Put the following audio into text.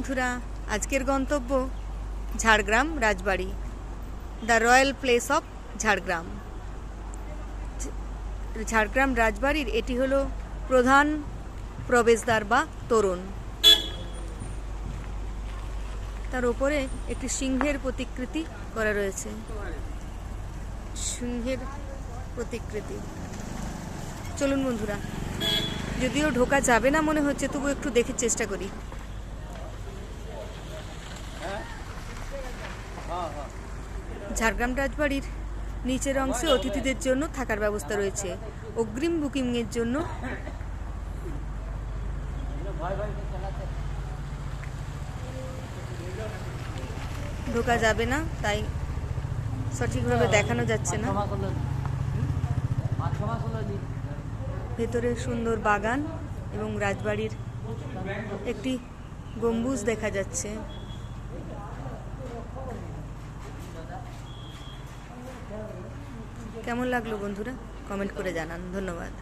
বন্ধুরা, আজকের গন্তব্য Jhargram Rajbari, the royal place of Jhargram. Jhargram রাজবাড়ির এটি হলো প্রধান প্রবেশদ্বার বা তোরণ। তার উপরে একটি সিংহের প্রতিকৃতি করা রয়েছে, সিংহের প্রতিকৃতি। চলুন বন্ধুরা, যদিও ঢোকা যাবে না মনে হচ্ছে, তবু একটু দেখে চেষ্টা করি। ঝাড়গ্রাম রাজবাড়ির নিচের অংশে অতিথিদের জন্য থাকার ব্যবস্থা রয়েছে। অগ্রিম বুকিংয়ের জন্য ঢোকা যাবে না, তাই সঠিকভাবে দেখানো যাচ্ছে না। ভেতরে সুন্দর বাগান এবং রাজবাড়ির একটি গম্বুজ দেখা যাচ্ছে। কেমন লাগলো বন্ধুরা, কমেন্ট করে জানান। ধন্যবাদ।